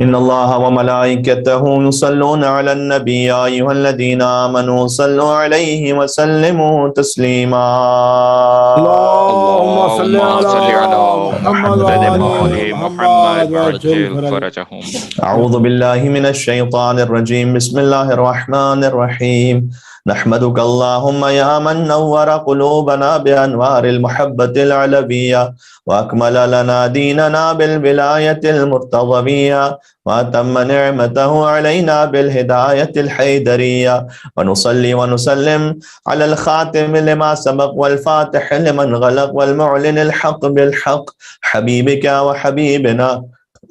ان اللہ وملائکتہ یصلون علی النبی یا ایھا الذین آمنوا صلوا علیہ وسلموا تسلیما اللهم صل على محمد وآل محمد وعجل فرجهم. اعوذ باللہ من الشیطان الرجیم بسم اللہ الرحمن الرحیم نحمدک اللہم یا من نور قلوبنا بانوار المحبة العلویہ واکمل لنا دیننا بالولایة المرتضویہ واتم نعمته علینا بالہدایة الحیدریہ ونصلی ونسلم علی الخاتم لما سبق والفاتح لمن غلق والمعلن الحق بالحق حبیبک وحبیبنا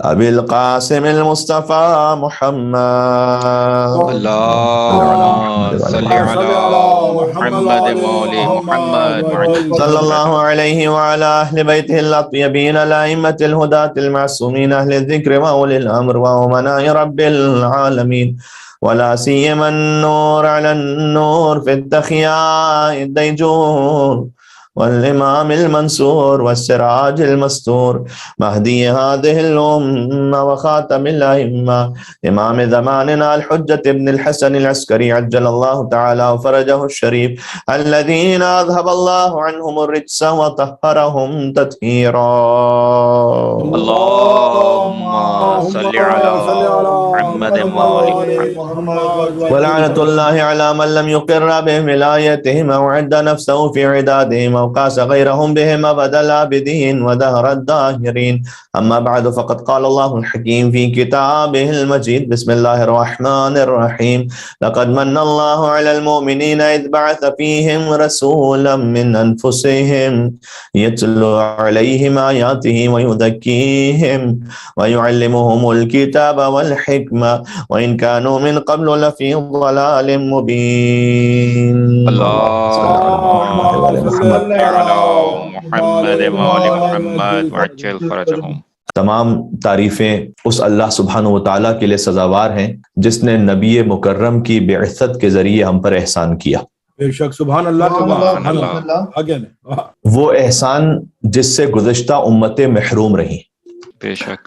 ابی القاسم المصطفى محمد اللهم صل على محمد وآل محمد صلی اللہ علیہ وعلی اہل بیتہ الاطیبین الائمة الہداة المعصومین اہل الذکر واولی الامر وامناء رب العالمین ولا سیما النور علی النور فی التخیاء الدیجور والامام المنصور والسراج المستور مہدی هذه الامة وخاتم الائمة امام زماننا الحجة ابن الحسن العسكري عجل الله تعالى فرجه الشريف الذين اذهب الله عنهم الرجس وطهرهم تطهيرا اللهم صل على محمد وآل محمد ولعنة الله على من لم يقر بولايتهم وعد نفسه في عدادهم وقاس غيرهم بهم أبد العابدين ودهر الداهرين أما بعد فقد قال الله الحكيم في كتابه المجيد بسم الله الرحمن الرحيم لقد من الله على المؤمنين إذ بعث فيهم رسولا من أنفسهم يتلو عليهم آياته ويزكيهم ويعلمهم الكتاب والحكمة وإن كانوا من قبل لفي ضلال مبين اللهم صل على محمد وآل محمد وعجل فرجهم. تمام تعریفیں اس اللہ سبحانہ وتعالیٰ کے لیے سزاوار ہیں جس نے نبی مکرم کی بعثت کے ذریعے ہم پر احسان کیا. بے شک سبحان اللہ سبحان اللہ. وہ احسان جس سے گزشتہ امتیں محروم رہیں. بے شک.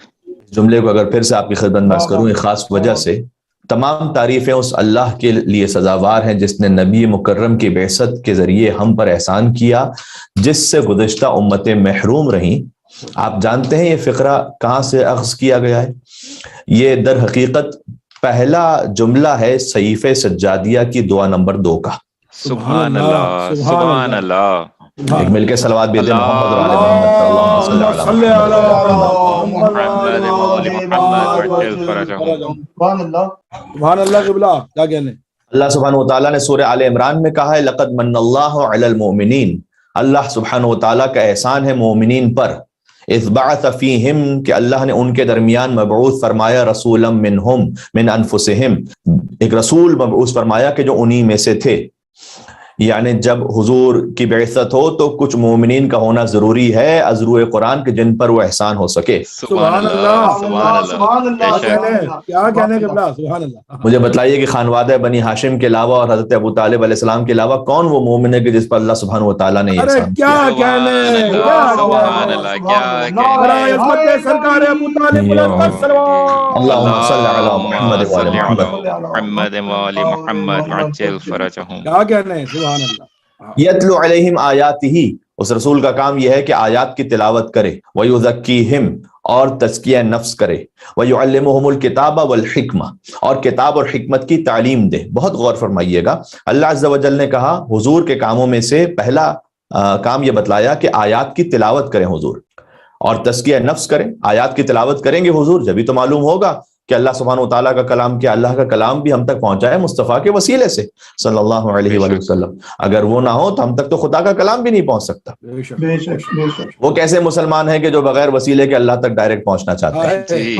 جملے کو اگر پھر سے آپ کی خدمت میں عرض کروں ایک خاص وجہ سے، تمام تعریفیں اس اللہ کے لیے سزاوار ہیں جس نے نبی مکرم کی بعثت کے ذریعے ہم پر احسان کیا جس سے گزشتہ امتیں محروم رہیں. آپ جانتے ہیں یہ فقرہ کہاں سے اخذ کیا گیا ہے؟ یہ در حقیقت پہلا جملہ ہے صحیفہ سجادیہ کی دعا نمبر 2 کا. سبحان اللہ سبحان اللہ. ایک مل کے صلوات بھی دیں محمد اور آل محمد اللہم صلی علی محمد وآل محمد وعجل فرجهم. سبحان اللہ قبلہ. کیا کہنے اللہ سبحانہ وتعالیٰ نے سورہ آل عمران میں کہا ہے لقد من اللہ علی المؤمنین. اللہ سبحانہ وتعالیٰ کا احسان ہے مومنین پر. اذ بعث فیہم کہ اللہ نے ان کے درمیان مبعوث فرمایا رسولا منہم من انفسہم، ایک رسول مبعوث فرمایا کہ جو انہی میں سے تھے. یعنی جب حضور کی بعثت ہو تو کچھ مومنین کا ہونا ضروری ہے از روئے قرآن کے جن پر وہ احسان ہو سکے. سبحان اللہ سبحان اللہ. کیا کہنے قبلہ. سبحان اللہ. مجھے بتلائیے کہ خانوادہ بنی ہاشم کے علاوہ اور حضرت ابو طالب علیہ السلام کے علاوہ کون وہ مومن ہے کہ جس پر اللہ سبحانہ وتعالیٰ نے احسان کیا؟ کیا کہنے سبحان اللہ. کیا سرکار ابو طالب اللہم صلی علی محمد وآل محمد. محمد وآل محمد وعجل فرجهم. کیا کہنے. سبحان اللہ. یتلو علیہم آیاتہ، اس رسول کا کام یہ ہے کہ آیات کی تلاوت کرے. ویزکیہم، اور تزکیہ نفس کرے. ویعلمہم الکتاب والحکمہ، اور کتاب اور حکمت کی تعلیم دے. بہت غور فرمائیے گا، اللہ عز و جل نے کہا حضور کے کاموں میں سے پہلا کام یہ بتلایا کہ آیات کی تلاوت کریں حضور، اور تزکیہ نفس کریں. آیات کی تلاوت کریں گے حضور جبھی تو معلوم ہوگا کہ اللہ سبحانہ وتعالیٰ کا کلام کیا. اللہ کا کلام بھی ہم تک پہنچا ہے مصطفیٰ کے وسیلے سے صلی اللہ علیہ وآلہ وسلم. اگر وہ نہ ہو تو ہم تک تو خدا کا کلام بھی نہیں پہنچ سکتا. وہ کیسے مسلمان ہیں کہ جو بغیر وسیلے کے اللہ تک ڈائریکٹ پہنچنا چاہتے ہیں؟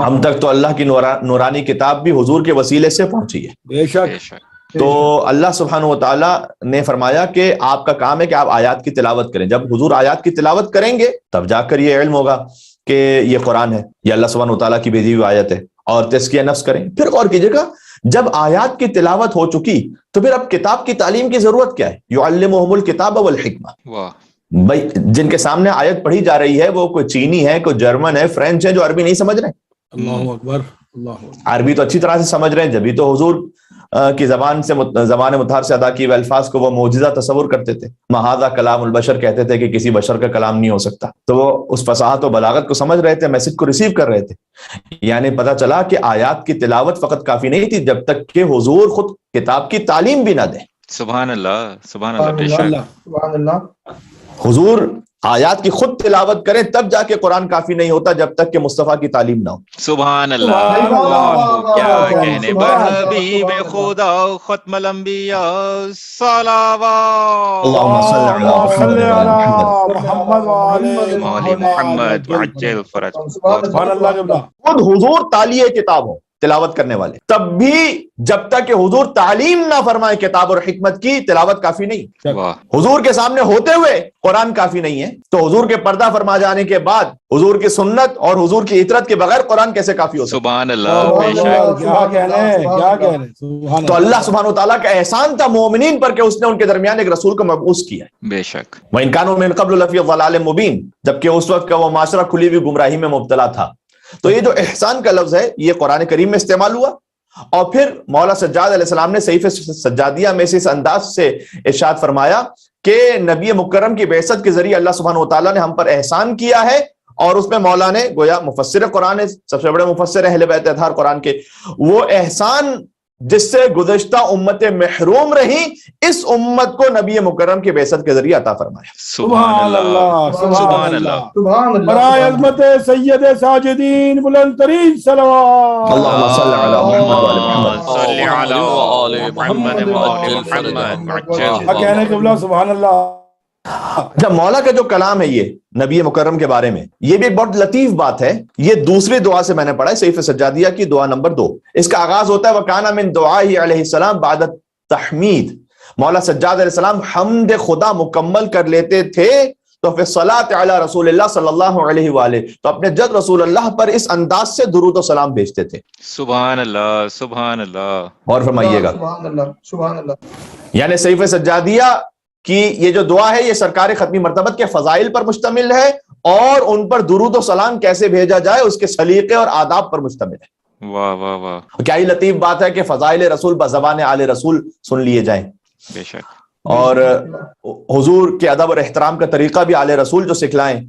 ہم تک تو اللہ کی نورانی کتاب بھی حضور کے وسیلے سے پہنچی ہے. بے شک. تو اللہ سبحانہ وتعالیٰ نے فرمایا کہ آپ کا کام ہے کہ آپ آیات کی تلاوت کریں. جب حضور آیات کی تلاوت کریں گے تب جا کر یہ علم ہوگا کہ یہ قرآن ہے، یہ اللہ سبحانہ وتعالیٰ کی بھیجی ہوئی آیت ہے. اور تزکیہ نفس کریں. پھر غور کیجیے گا، جب آیات کی تلاوت ہو چکی تو پھر اب کتاب کی تعلیم کی ضرورت کیا ہے؟ یعلمہم الکتاب والحکمہ. بھائی جن کے سامنے آیت پڑھی جا رہی ہے وہ کوئی چینی ہے, کوئی جرمن ہے, فرینچ ہے, جو عربی نہیں سمجھ رہے ہیں. اللہ اکبر, اللہ اکبر. عربی تو اچھی طرح سے سمجھ رہے ہیں, جبھی تو حضور کی زبان مطہر سے ادا کیے ہوئے الفاظ کو وہ معجزہ تصور کرتے تھے. مہذا کلام البشر کہتے تھے کہ کسی بشر کا کلام نہیں ہو سکتا. تو وہ اس فصاحت و بلاغت کو سمجھ رہے تھے, میسج کو ریسیو کر رہے تھے. یعنی پتہ چلا کہ آیات کی تلاوت فقط کافی نہیں تھی جب تک کہ حضور خود کتاب کی تعلیم بھی نہ دیں. سبحان اللہ, سبحان اللہ, بے شک. سبحان اللہ. حضور آیات کی خود تلاوت کریں تب جا کے قرآن کافی نہیں ہوتا جب تک کہ مصطفیٰ کی تعلیم نہ ہو. سبحان اللہ, کیا کہنے حبیب خدا ختم الانبیاء صلوات. اللہم صل علی محمد مولی محمد وعجل فرج. سبحان اللہ. خود حضور تالیہ کتاب ہو, تلاوت کرنے والے, تب بھی جب تک کہ حضور تعلیم نہ فرمائے کتاب اور حکمت کی, تلاوت کافی نہیں. واہ, حضور کے سامنے ہوتے ہوئے قرآن کافی نہیں ہے, تو حضور کے پردہ فرما جانے کے بعد حضور کی سنت اور حضور کی اطرت کے بغیر قرآن کیسے کافی ہو سکتا؟ سبحان اللہ, بے شک. کیا کہہ رہے. تو اللہ سبحانہ وتعالیٰ کا احسان تھا مومنین پر کہ اس نے ان کے درمیان ایک رسول کو مبعوث کیا. بے شک. وَإِن كَانُوا مِن قَبْلُ لَفِي ضَلَالٍ مُبِينٍ, جبکہ اس وقت کا وہ معاشرہ کھلی ہوئی گمراہی میں مبتلا تھا. تو یہ جو احسان کا لفظ ہے یہ قرآن کریم میں استعمال ہوا, اور پھر مولا سجاد علیہ السلام نے صحیفہ سجادیہ میں سے اس انداز سے ارشاد فرمایا کہ نبی مکرم کی بعثت کے ذریعے اللہ سبحانہ وتعالیٰ نے ہم پر احسان کیا ہے. اور اس میں مولا نے گویا مفسر قرآن ہے, سب سے بڑے مفسر اہل بیت اطہار قرآن کے, وہ احسان جس سے گزشتہ امتیں محروم رہیں اس امت کو نبی مکرم کی بعثت کے ذریعے عطا فرمایا. سبحان اللہ, سبحان اللہ. سبحان اللہ. برائے عظمت سید ساجدین بلند ترین صلوات. اللہم صل علی محمد صلی علی محمد وعلی محمد وعجل. کہنے قبلہ. سبحان اللہ. جب مولا کا جو کلام ہے یہ نبی مکرم کے بارے میں, یہ بھی ایک بہت لطیف بات ہے. یہ دوسری دعا سے میں نے پڑھا ہے, صحیفہ سجادیہ کی دعا نمبر 2. اس کا آغاز ہوتا ہے وَكَانَ مِن دُعَائِهِ علیہ السلام بعد التحمید. مولا سجاد علیہ السلام حمد خدا مکمل کر لیتے تھے تو پھر صلاۃ علی رسول اللہ صلی اللہ علیہ وآلہ, تو اپنے جد رسول اللہ پر اس انداز سے درود و سلام بھیجتے تھے. سبحان اللہ, سبحان اللہ. اور فرمائیے گا, سبحان اللہ. سبحان اللہ. یعنی صحیفہ سجادیہ کہ یہ جو دعا ہے یہ سرکار ختمی مرتبت کے فضائل پر مشتمل ہے, اور ان پر درود و سلام کیسے بھیجا جائے اس کے سلیقے اور آداب پر مشتمل ہے. واہ واہ واہ, کیا ہی لطیف بات ہے کہ فضائل رسول بزبان آل رسول سن لیے جائیں, بے شک. اور حضور کے ادب اور احترام کا طریقہ بھی آل رسول جو سکھلائیں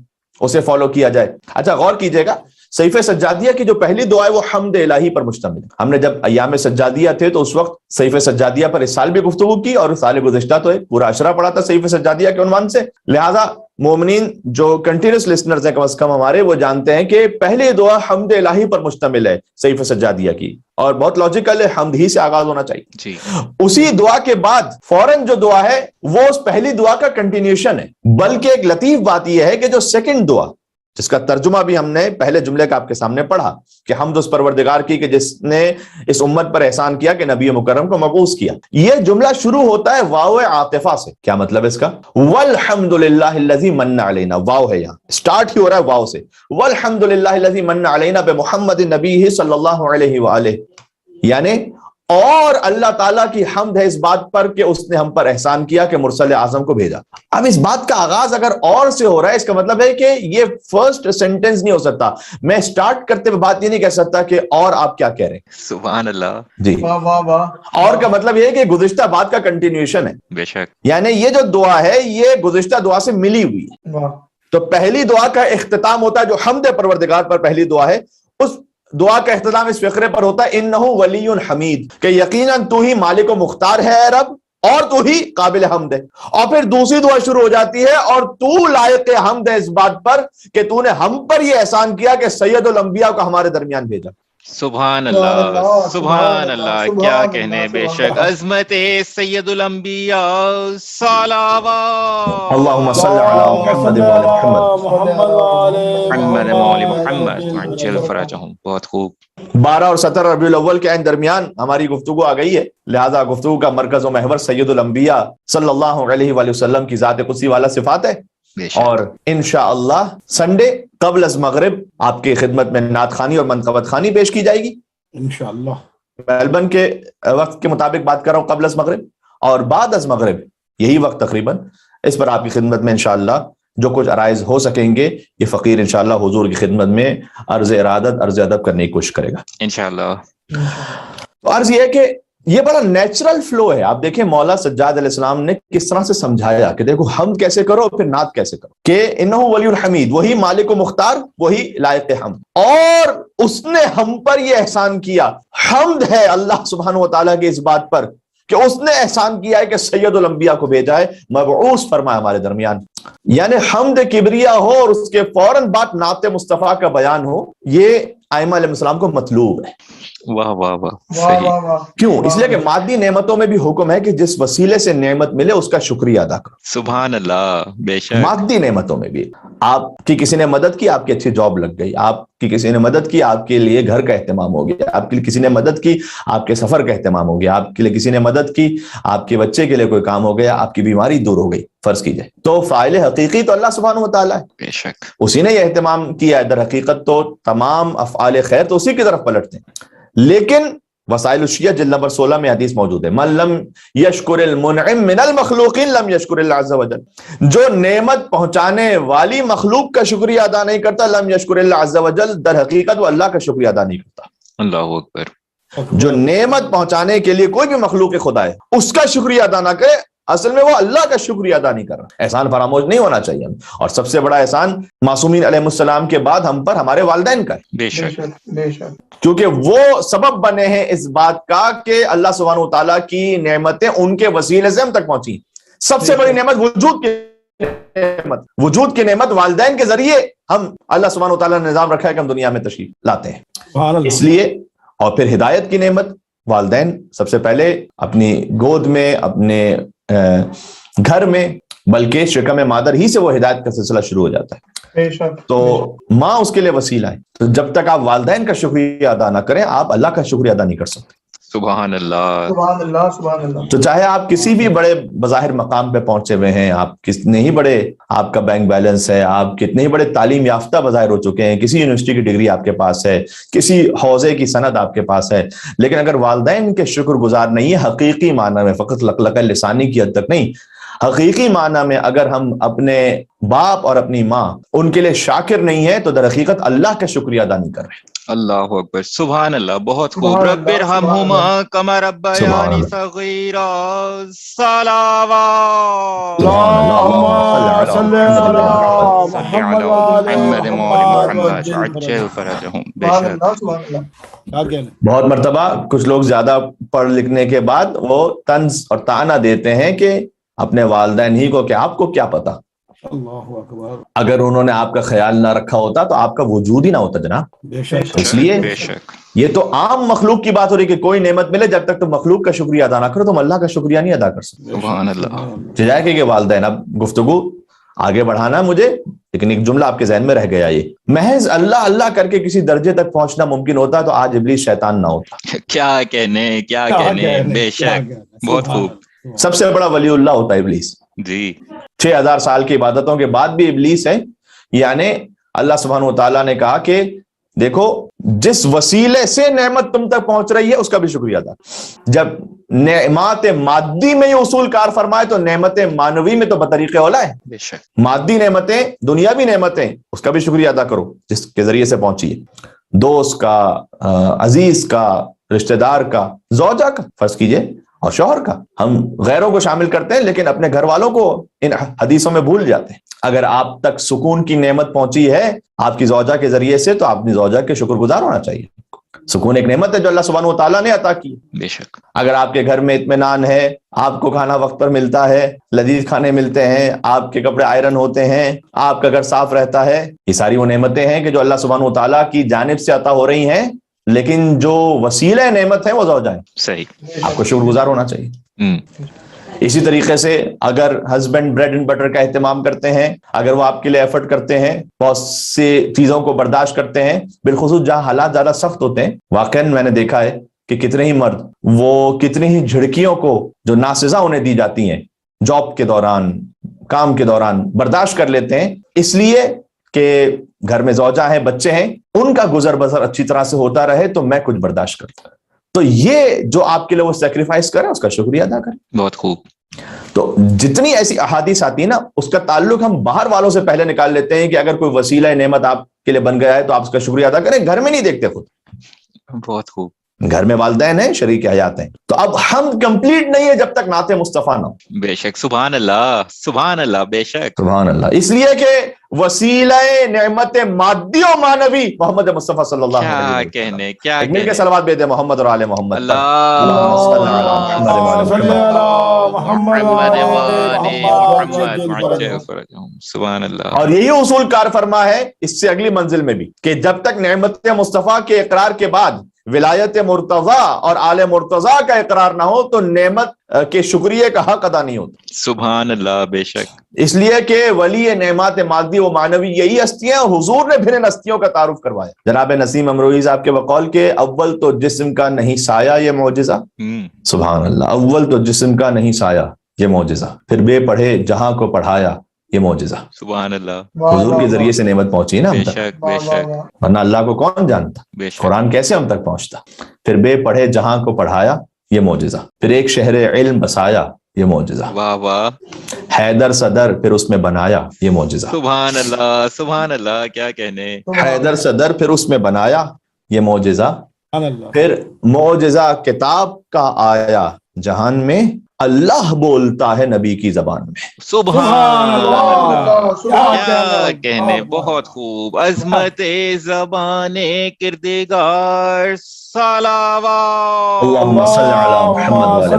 اسے فالو کیا جائے. اچھا غور کیجئے گا, صحیفہ سجادیہ کی جو پہلی دعا ہے وہ حمد الہی پر مشتمل ہے. ہم نے جب ایام سجادیہ تھے تو اس وقت صحیفہ سجادیہ پر اس سال بھی گفتگو کی, اور سال گزشتہ تو ایک پورا عشرہ پڑا تھا صحیفہ سجادیہ کے عنوان سے. لہذا مومنین جو کنٹینیوس لسنرز ہیں کم از کم ہمارے, وہ جانتے ہیں کہ پہلی دعا حمد الہی پر مشتمل ہے صحیفہ سجادیہ کی, اور بہت لاجیکل ہے, حمد ہی سے آغاز ہونا چاہیے. جی. اسی دعا کے بعد فوراً جو دعا ہے وہ اس پہلی دعا کا کنٹینیوشن ہے. بلکہ ایک لطیف بات یہ ہے کہ جو سیکنڈ دعا, جس کا ترجمہ بھی ہم نے پہلے جملے کا آپ کے سامنے پڑھا کہ حمد اس پروردگار کی کہ جس نے اس امت پر احسان کیا کہ نبی مکرم کو مبعوث کیا, یہ جملہ شروع ہوتا ہے واو عاطفہ سے. کیا مطلب ہے اس کا؟ والحمد للہ الذی من علینا, واو ہے یہاں, سٹارٹ ہی ہو رہا ہے واو سے. والحمد للہ الذی من علینا بمحمد نبیہ صلی اللہ علیہ وآلہ, یعنی اور اللہ تعالیٰ کی حمد ہے اس بات پر کہ اس نے ہم پر احسان کیا کہ مرسل اعظم کو بھیجا. اب اس بات کا آغاز اگر اور سے ہو رہا ہے, اس کا مطلب ہے کہ یہ فرسٹ سینٹنس نہیں ہو سکتا. میں سٹارٹ کرتے ہوئے بات یہ نہیں کہہ سکتا کہ اور آپ کیا کہہ رہے ہیں. سبحان اللہ. جی, اور کا مطلب یہ ہے کہ گزشتہ بات کا کنٹینیوشن ہے. بے شک. یعنی یہ جو دعا ہے یہ گزشتہ دعا سے ملی ہوئی ہے. تو پہلی دعا کا اختتام ہوتا ہے جو حمد پروردگار پر پہلی دعا ہے, اس دعا کا اختتام اس فقرے پر ہوتا ہے انہ ولی حمید, کہ یقیناً تو ہی مالک و مختار ہے اے رب, اور تو ہی قابل حمد ہے. اور پھر دوسری دعا شروع ہو جاتی ہے اور تو لائق حمد ہے اس بات پر کہ تو نے ہم پر یہ احسان کیا کہ سید الانبیاء کو ہمارے درمیان بھیجا. سبحان اللہ, سبحان اللہ, کیا کہنے, بے شک. عظمت سید الانبیاء صلوات. اللہم صل علی محمد وعلی محمد محمد مولی محمد وعجل فرجہم. بہت خوب. 12 اور 17 ربیع الاول کے درمیان ہماری گفتگو آ گئی ہے, لہذا گفتگو کا مرکز و محور سید الانبیاء صلی اللہ علیہ وآلہ وسلم کی ذات قدسی والا صفات ہے. اور انشاءاللہ سنڈے قبل از مغرب آپ کی خدمت میں نعت خوانی اور منقبت خوانی پیش کی جائے گی انشاءاللہ. میلبرن کے وقت کے مطابق بات کر رہا ہوں, قبل از مغرب, اور بعد از مغرب یہی وقت تقریباً اس پر آپ کی خدمت میں انشاءاللہ جو کچھ عرائض ہو سکیں گے یہ فقیر انشاءاللہ حضور کی خدمت میں عرض ارادت عرض ادب کرنے کی کوشش کرے گا انشاءاللہ. تو عرض یہ ہے کہ یہ بڑا نیچرل فلو ہے. آپ دیکھیں مولا سجاد علیہ السلام نے کس طرح سے سمجھایا کہ دیکھو حمد کیسے کرو پھر نعت کیسے کرو, کہ انہ ولی الحمید, وہی مالک و مختار, وہی لائق حمد, اور اس نے ہم پر یہ احسان کیا. حمد ہے اللہ سبحانہ و تعالیٰ کی اس بات پر کہ اس نے احسان کیا ہے کہ سید الانبیاء کو بھیجا ہے, مبعوث فرمایا ہمارے درمیان. یعنی حمد کبریا ہو اور اس کے فوراً بعد نعت مصطفیٰ کا بیان ہو, یہ ائمہ علیہ السلام کو مطلوب ہے. واہ واہ واہ, صحیح. کیوں؟ اس لیے کہ مادی نعمتوں میں بھی حکم ہے کہ جس وسیلے سے نعمت ملے اس کا شکریہ ادا کرو. سبحان اللہ, بے شک. مادی نعمتوں میں بھی آپ کی کسی نے مدد کی, آپ کی اچھی جاب لگ گئی, آپ کی کسی نے مدد کی, آپ کے لیے گھر کا اہتمام ہو گیا, آپ کے لیے کسی نے مدد کی, آپ کے سفر کا اہتمام ہو گیا, آپ کے لیے کسی نے مدد کی, آپ کے بچے کے لیے کوئی کام ہو گیا, آپ کی بیماری دور ہو گئی, فرض کیجئے, تو فاعل حقیقی تو اللہ سبحانہ و تعالیٰ ہے. بے شک اسی نے یہ اہتمام کیا ہے. در حقیقت تو تمام افعال خیر تو اسی کی طرف پلٹتے ہیں. لیکن وسائل الشیعہ جلد نمبر 16 میں حدیث موجود ہے, من لم یشکر المنعم من المخلوقین لم یشکر اللہ عز وجل, جو نعمت پہنچانے والی مخلوق کا شکریہ ادا نہیں کرتا, لم یشکر اللہ عز وجل, در حقیقت وہ اللہ کا شکریہ ادا نہیں کرتا. اللہ اکبر. جو نعمت پہنچانے کے لیے کوئی بھی مخلوق خدا ہے اس کا شکریہ ادا نہ کرے, اصل میں وہ اللہ کا شکریہ ادا نہیں کر رہا. احسان فراموش نہیں ہونا چاہیے. اور سب سے بڑا احسان معصومین علیہ السلام کے بعد ہم پر ہمارے والدین کا ہے, بے شک بے شک, کیونکہ وہ سبب بنے ہیں اس بات کا کہ اللہ سبحانہ و تعالیٰ کی نعمتیں ان کے وسیلے سے ہم تک پہنچی. سب سے بڑی نعمت وجود کی نعمت والدین کے ذریعے ہم اللہ سبحانہ و تعالیٰ نے نظام رکھا ہے کہ ہم دنیا میں تشریف لاتے ہیں. اس لیے, اور پھر ہدایت کی نعمت والدین سب سے پہلے اپنی گود میں, اپنے گھر میں, بلکہ شکم مادر ہی سے وہ ہدایت کا سلسلہ شروع ہو جاتا ہے. تو ماں اس کے لیے وسیلہ ہے. تو جب تک آپ والدین کا شکریہ ادا نہ کریں آپ اللہ کا شکریہ ادا نہیں کر سکتے. سبحان اللہ, سبحان اللہ, سبحان اللہ. تو چاہے آپ کسی بھی بڑے بظاہر مقام پہ پہنچے ہوئے ہیں, آپ کتنے ہی بڑے آپ کا بینک بیلنس ہے, آپ کتنے ہی بڑے تعلیم یافتہ بظاہر ہو چکے ہیں, کسی یونیورسٹی کی ڈگری آپ کے پاس ہے, کسی حوزے کی سند آپ کے پاس ہے, لیکن اگر والدین کے شکر گزار نہیں ہے حقیقی معنی میں, فقط لقلقہ لسانی کی حد تک نہیں, حقیقی معنی میں اگر ہم اپنے باپ اور اپنی ماں ان کے لیے شاکر نہیں ہے تو در حقیقت اللہ کا شکریہ ادا نہیں کر رہے. اللہ اکبر, سبحان اللہ, بہت خوب. رب ارحمہما کما ربیانی صغیرا, صلوات صلی اللہ محمد محمد عجل فرجہم. بے شک بہت مرتبہ کچھ لوگ زیادہ پڑھ لکھنے کے بعد وہ طنز اور طعنہ دیتے ہیں کہ اپنے والدین ہی کو, کہ آپ کو کیا پتا, اگر انہوں نے آپ کا خیال نہ رکھا ہوتا تو آپ کا وجود ہی نہ ہوتا جناب. اس لیے یہ تو عام مخلوق کی بات ہو رہی کہ کوئی نعمت ملے جب تک تم مخلوق کا شکریہ ادا نہ کرو تم اللہ کا شکریہ نہیں ادا کر سکتے. سبحان اللہ. جائے کہ والدین, اب گفتگو آگے بڑھانا مجھے, لیکن ایک جملہ آپ کے ذہن میں رہ گیا, یہ محض اللہ اللہ کر کے کسی درجے تک پہنچنا ممکن ہوتا تو آج ابلیس شیطان نہ ہوتا. کیا کہنے, بے شک, بہت خوب. سب سے بڑا ولی اللہ ہوتا ہے ابلیس. جی, 6000 سال کی عبادتوں کے بعد بھی ابلیس ہے. یعنی اللہ سبحانہ و تعالیٰ نے کہا کہ دیکھو جس وسیلے سے نعمت تم تک پہنچ رہی ہے اس کا بھی شکریہ ادا. جب نعمت مادی میں یہ اصول کار فرمائے تو نعمت مانوی میں تو بطریق اولا ہے. بے شک. مادی نعمتیں, دنیاوی نعمتیں, اس کا بھی شکریہ ادا کرو جس کے ذریعے سے پہنچی ہے. دوست کا, عزیز کا, رشتہ دار کا, زوجہ کا, فرض کیجئے, اور شوہر کا. ہم غیروں کو شامل کرتے ہیں لیکن اپنے گھر والوں کو ان حدیثوں میں بھول جاتے ہیں. اگر آپ تک سکون کی نعمت پہنچی ہے آپ کی زوجہ کے ذریعے سے تو آپ اپنی زوجہ کے شکر گزار ہونا چاہیے. سکون ایک نعمت ہے جو اللہ سبحانہ و تعالیٰ نے عطا کی. بے شک. اگر آپ کے گھر میں اطمینان ہے, آپ کو کھانا وقت پر ملتا ہے, لذیذ کھانے ملتے ہیں, آپ کے کپڑے آئرن ہوتے ہیں, آپ کا گھر صاف رہتا ہے, یہ ساری وہ نعمتیں ہیں کہ جو اللہ سبحانہ و تعالیٰ کی جانب سے عطا ہو رہی ہیں, لیکن جو وسیلہ نعمت ہے وہ زوجہ ہے. صحیح. آپ کو شکر گزار ہونا چاہیے. اسی طریقے سے اگر ہسبینڈ بریڈ اینڈ بٹر کا اہتمام کرتے ہیں, اگر وہ آپ کے لیے ایفرٹ کرتے ہیں, بہت سی چیزوں کو برداشت کرتے ہیں, بالخصوص جہاں حالات زیادہ سخت ہوتے ہیں, واقعاً میں نے دیکھا ہے کہ کتنے ہی مرد وہ کتنی ہی جھڑکیوں کو جو ناسزا انہیں دی جاتی ہیں جاب کے دوران, کام کے دوران, برداشت کر لیتے ہیں, اس لیے کہ گھر میں زوجہ ہیں, بچے ہیں, ان کا گزر بسر اچھی طرح سے ہوتا رہے تو میں کچھ برداشت کرتا. تو یہ جو آپ کے لیے وہ سیکریفائس کریں اس کا شکریہ ادا کریں. بہت خوب. تو جتنی ایسی احادیث آتی ہے نا اس کا تعلق ہم باہر والوں سے پہلے نکال لیتے ہیں کہ اگر کوئی وسیلہ نعمت آپ کے لیے بن گیا ہے تو آپ اس کا شکریہ ادا کریں، گھر میں نہیں دیکھتے خود. بہت خوب. گھر میں والدین ہیں، شریک حیات ہیں. تو اب ہم کمپلیٹ نہیں ہے جب تک نعت مصطفیٰ نہ ہو. بے شک. سبحان اللہ سبحان اللہ. بے شک سبحان اللہ. اس لیے کہ وسیلہ نعمت مادی و معنوی محمد مصطفیٰ صلی اللہ علیہ کیا وسلم. کہنے کیا ایک مل کے کہنے. صلوات بھیج دیں محمد اور آل محمد پر. اللہم صلی علی صلی علی محمد محمد وآل محمد محمد. عجل فرجہم. سبحان اللہ. اور یہی اصول کار فرما ہے اس سے اگلی منزل میں بھی کہ جب تک نعمت مصطفیٰ کے اقرار کے بعد ولایت مرتضیٰ اور آل مرتضیٰ کا اقرار نہ ہو تو نعمت کے شکریہ کا حق ادا نہیں ہوتا. سبحان اللہ. بے شک. اس لیے کہ ولی نعمات مادی و معنوی یہی ہستیاں، حضور نے پھر ان ہستیوں کا تعارف کروایا. جناب نسیم امروئی صاحب کے بقول کے اول تو جسم کا نہیں سایہ یہ معجزہ. سبحان اللہ. اول تو جسم کا نہیں سایہ یہ معجزہ، پھر بے پڑھے جہاں کو پڑھایا یہ معجزہ. سبحان اللہ. حضور کے ذریعے سے نعمت پہنچی نا ہم بے تک، شک بے شک ورنہ اللہ کو کون جانتا، بے شک. قرآن کیسے ہم تک پہنچتا. پھر بے پڑھے جہاں کو پڑھایا یہ معجزہ، پھر ایک شہر علم بسایا یہ معجزہ. واہ واہ. حیدر صدر پھر اس میں بنایا یہ معجزہ. سبحان اللہ سبحان اللہ. کیا کہنے. حیدر صدر پھر اس میں بنایا یہ معجزہ. پھر معجزہ کتاب کا آیا جہان میں، اللہ بولتا ہے نبی کی زبان میں. سبحان اللہ. کیا کہنے. بہت خوب. عظمت زبان کردگار صلوات. اللہم صلی علی محمد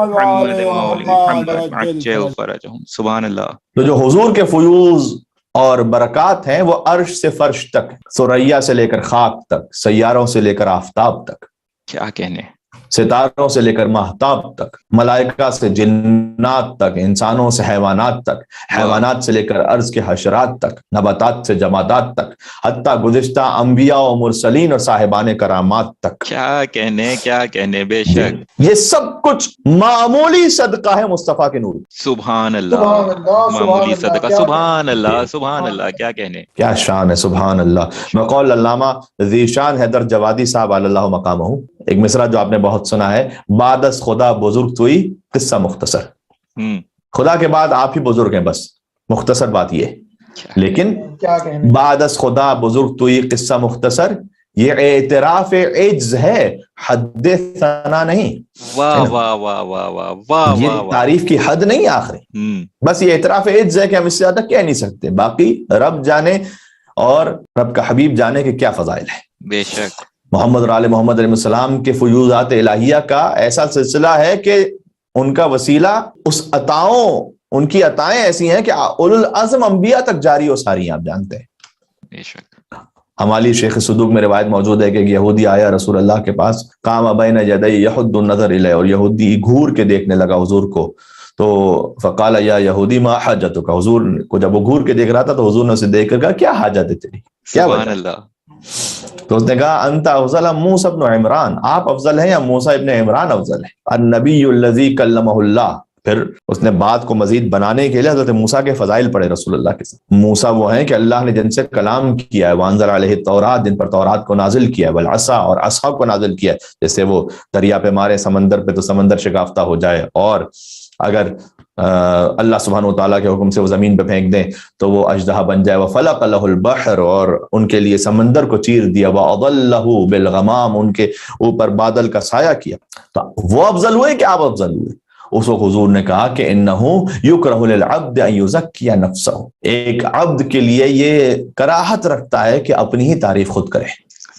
وعلی محمد. عجل فرجہم. سبحان اللہ. تو جو حضور کے فیوز اور برکات ہیں وہ عرش سے فرش تک، ثریا سے لے کر خاک تک، سیاروں سے لے کر آفتاب تک، کیا کہنے. ستاروں سے لے کر مہتاب تک، ملائکہ سے جنات تک، انسانوں سے حیوانات تک، حیوانات سے لے کر ارض کے حشرات تک، نباتات سے جمادات تک، حتیٰ گزشتہ انبیاء و مرسلین اور صاحبان کرامات تک. کیا کہنے کیا کہنے. بے شک. یہ سب کچھ معمولی صدقہ ہے مصطفیٰ کے نور. سبحان اللہ. معمولی صدقہ. سبحان اللہ سبحان اللہ. کیا کہنے. کیا شان ہے. سبحان اللہ. بقول علامہ ذیشان حیدر جوادی صاحب علی اللہ مقامہ، ایک مصرع جو آپ نے بہت سنا ہے، بعد از خدا بزرگ توئی قصہ مختصر. خدا کے بعد آپ ہی بزرگ ہیں، بس مختصر بات یہ. لیکن بعد از خدا بزرگ توئی قصہ مختصر یہ اعتراف عجز ہے، حد ثنا نہیں. واہ واہ واہ واہ واہ واہ. یہ تعریف کی حد نہیں آخری، بس یہ اعتراف عجز ہے کہ ہم اس سے زیادہ کہہ نہیں سکتے. باقی رب جانے اور رب کا حبیب جانے کے کیا فضائل ہیں. بے شک. محمد اور آل محمد علیہ السلام کے فیوزات الہیہ کا ایسا سلسلہ ہے کہ ان کا وسیلہ اس عطاؤں، ان کی عطائیں ایسی ہیں کہ اولو العزم انبیاء تک جاری و ساری، آپ جانتے ہیں. بے شک. ہماری شیخ صدوق میں روایت موجود ہے کہ ایک یہودی آیا رسول اللہ کے پاس، قام بین یدی یحد النظر الیہ، اور یہودی گھور کے دیکھنے لگا حضور کو. تو فقال یا یہودی ما حاجتک، حضور کو جب وہ گھور کے دیکھ رہا تھا تو حضور نے اسے دیکھ کر کہا کیا حاجت ہے تیری، کیا سبحان اللہ. تو اس نے کہا انت افضل موسیٰ ابن عمران، آپ افضل ہیں یا موسیٰ ابن عمران افضل ہے. النبی الذی کلمہ اللہ. پھر اس نے بات کو مزید بنانے کے لیے حضرت موسیٰ کے فضائل پڑھے رسول اللہ کے ساتھ. موسیٰ وہ ہیں کہ اللہ نے جن سے کلام کیا ہے، وانزل علیہ التورات، جن پر تورات کو نازل کیا ہے، والعصا، اور عصا کو نازل کیا ہے. جیسے وہ دریا پہ مارے سمندر پہ تو سمندر شکافتہ ہو جائے، اور اگر اللہ سبحانہ وتعالیٰ کے حکم سے وہ زمین پہ پھینک دیں تو وہ اژدہا بن جائے. وَفَلَقَ لَهُ الْبَحْرُ، اور ان کے لیے سمندر کو چیر دیا. وَأَضَلَّهُ بِالْغَمَامِ، ان کے اوپر بادل کا سایہ کیا. تو وہ افضل ہوئے کہ آپ افضل ہوئے. اس وقت حضور نے کہا کہ اِنَّهُ يُكْرَهُ لِلْعَبْدِ أَن يُزَكِّيَ نَفْسَهُ، ایک عبد کے لیے یہ کراہت رکھتا ہے کہ اپنی ہی تعریف خود کرے.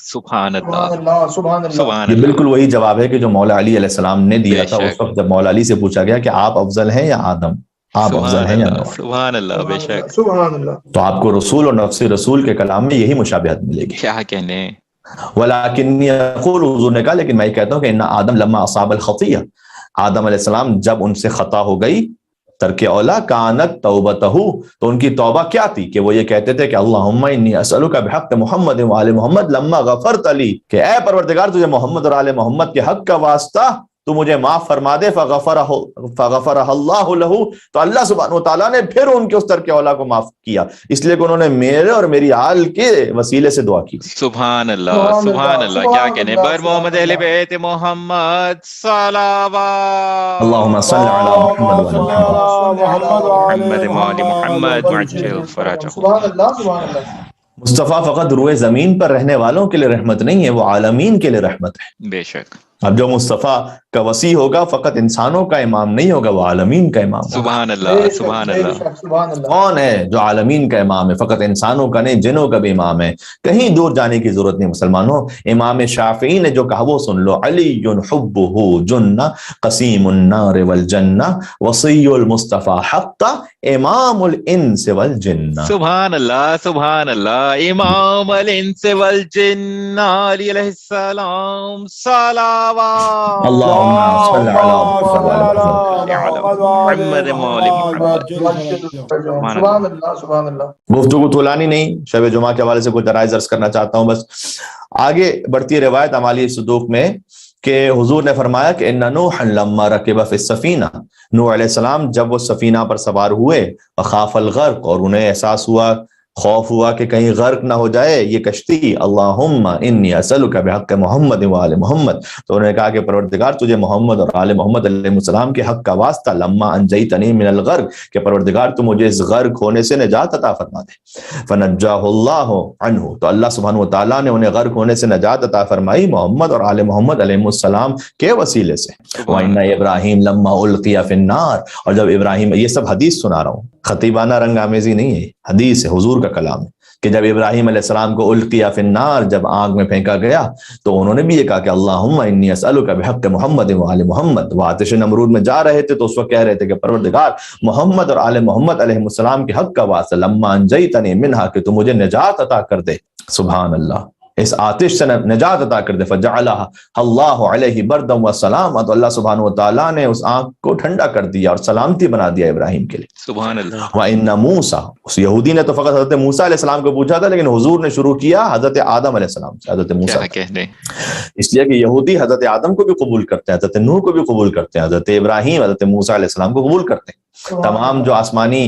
سبحان اللہ سبحان اللہ. یہ بالکل وہی جواب ہے کہ جو مولا علی علیہ السلام نے دیا تھا اس وقت جب مولا علی سے پوچھا گیا کہ آپ افضل ہیں یا آدم، آپ افضل ہیں یا نوح. سبحان اللہ. بے شک. سبحان اللہ. تو آپ کو رسول اور نفس رسول کے کلام میں یہی مشابہت ملے گی. کیا کہنے. ولیکنی اقول، حضور نے کہا لیکن میں کہتا ہوں کہ ان آدم لما اصاب الخطیہ، آدم علیہ السلام جب ان سے خطا ہو گئی، ترک اولا کانت توبتہ، تو ان کی توبہ کیا تھی کہ وہ یہ کہتے تھے کہ اللہم انی اسألک بحق محمد و آل محمد لما غفرت لی، کہ اے پروردگار تجھے محمد اور آل محمد کے حق کا واسطہ تو مجھے معاف فرما دے فغفرہ اللہ لہو، تو اللہ سبحانہ و تعالیٰ نے پھر ان کے اس ترک اولا کو معاف کیا، اس لیے کہ انہوں نے میرے اور میری آل کے وسیلے سے دعا کی۔ سبحان اللہ سبحان اللہ، کیا کہنے، بر محمد اہل بیت محمد صلوات، اللہم صل علی محمد محمد وآل محمد وعجل فرجہ۔ سبحان اللہ سبحان اللہ۔ مصطفیٰ فقط روئے زمین پر رہنے والوں کے لیے رحمت نہیں ہے، وہ عالمین کے لیے رحمت ہے۔ بے شک، اب جو مصطفیٰ کا وسیع ہوگا فقط انسانوں کا امام نہیں ہوگا، وہ عالمین کا امام ہوگا۔ سبحان اللہ سبحان اللہ۔ سبحان اللہ۔ کون ہے جو عالمین کا امام ہے؟ فقط انسانوں کا نہیں، جنوں کا بھی امام ہے۔ کہیں دور جانے کی ضرورت نہیں مسلمانوں، امام شافعی نے جو کہا وہ سن لو، علی حبہ جنہ قسیم النار والجنہ وصی المصطفیٰ حقا امام الانس والجنہ۔ سبحان اللہ سبحان اللہ، امام الانس والجن علی علیہ السلام صلوات، اللہم صل علی محمد وآل محمد۔ سبحان اللہ سبحان اللہ۔ گفتگو طولانی نہیں، شب جمعہ کے حوالے سے کچھ رائز عرض کرنا چاہتا ہوں بس۔ آگے بڑھتی ہے روایت اعمالی صدوق میں کہ حضور نے فرمایا کہ ان نوح لما رکب فی السفینہ، نوح علیہ السلام جب وہ سفینہ پر سوار ہوئے، وخاف الغرق، اور انہیں احساس ہوا، خوف ہوا کہ کہیں غرق نہ ہو جائے یہ کشتی، اللہم انی اسألک بحق محمد وآل محمد، تو انہوں نے کہا کہ پروردگار تجھے محمد اور آل محمد علیہ السلام کے حق کا واسطہ، لما انجیتنی من الغرق، کہ پروردگار تو مجھے اس غرق ہونے سے نجات عطا فرما دے، فنجاہ اللہ عنہ، تو اللہ سبحانہ وتعالیٰ نے انہیں غرق ہونے سے نجات عطا فرمائی محمد اور آل محمد علیہ السلام کے وسیلے سے۔ وَإِنَّ إِبْرَاهِيمَ لَمَّا أُلْقِيَ فِي النَّارِ، اور جب ابراہیم، یہ سب حدیث سنا رہا ہوں، خطیبانہ رنگ آمیزی نہیں ہے، حدیث ہے، حضور کا کلام ہے، کہ جب ابراہیم علیہ السلام کو القیا فی النار، جب آگ میں پھینکا گیا، تو انہوں نے بھی یہ کہا کہ اللہم انی اسألک بحق محمد وآل محمد، وہ آتش نمرود میں جا رہے تھے تو اس وقت کہہ رہے تھے کہ پروردگار محمد اور آل محمد علیہ السلام کے حق کا واسطہ، لما انجیتنی منہا، کہ تو مجھے نجات عطا کر دے، سبحان اللہ، اس آتش سے نجات عطا کر دے، فجعلہا اللہ علیہ بردا وسلاما، تو اللہ سبحانہ وتعالیٰ نے اس آگ کو ٹھنڈا کر دیا اور سلامتی بنا دیا ابراہیم کے لیے۔ سبحان اللہ۔ وَإِنَّ موسیٰ، اس یہودی نے تو فقط حضرت موسیٰ علیہ السلام کو پوچھا تھا، لیکن حضور نے شروع کیا حضرت آدم علیہ السلام سے، حضرت موسیٰ، کیا کہنے، اس لیے کہ یہودی حضرت آدم کو بھی قبول کرتے ہیں، حضرت نوح کو بھی قبول کرتے ہیں، حضرت ابراہیم، حضرت موسیٰ علیہ السلام کو قبول کرتے ہیں، تمام جو آسمانی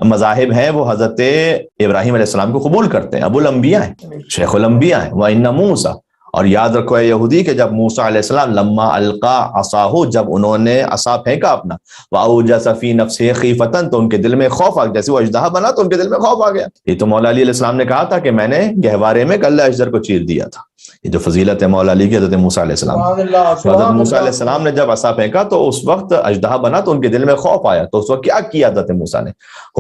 مذاہب ہیں وہ حضرت ابراہیم علیہ السلام کو قبول کرتے ہیں، ابو الانبیاء ہیں، شیخ الانبیاء ہیں۔ وَإِنَّ موسیٰ، اور یاد رکھو اے یہودی کہ جب موسیٰ علیہ السلام لما القا عصاہ، جب انہوں نے عصا پھینکا اپنا، وَأَوْجَسَ فِي نَفْسِهِ خِیفَةً، تو ان کے دل میں خوف آ گیا، جیسے وہ اژدہا بنا تو ان کے دل میں خوف آ گیا۔ یہ تو مولا علی علیہ السلام نے کہا تھا کہ میں نے گہوارے میں کلہ اجدر کو چیر دیا تھا، یہ جو فضیلت ہے مولا علی کی حضرت موسیٰ علیہ السلام، حضرت موسیٰ علیہ السلام نے جب عصا پھینکا تو اس وقت اژدہا بنا تو ان کے دل میں خوف آیا، تو اس وقت کیا کیا حضرت موسیٰ نے؟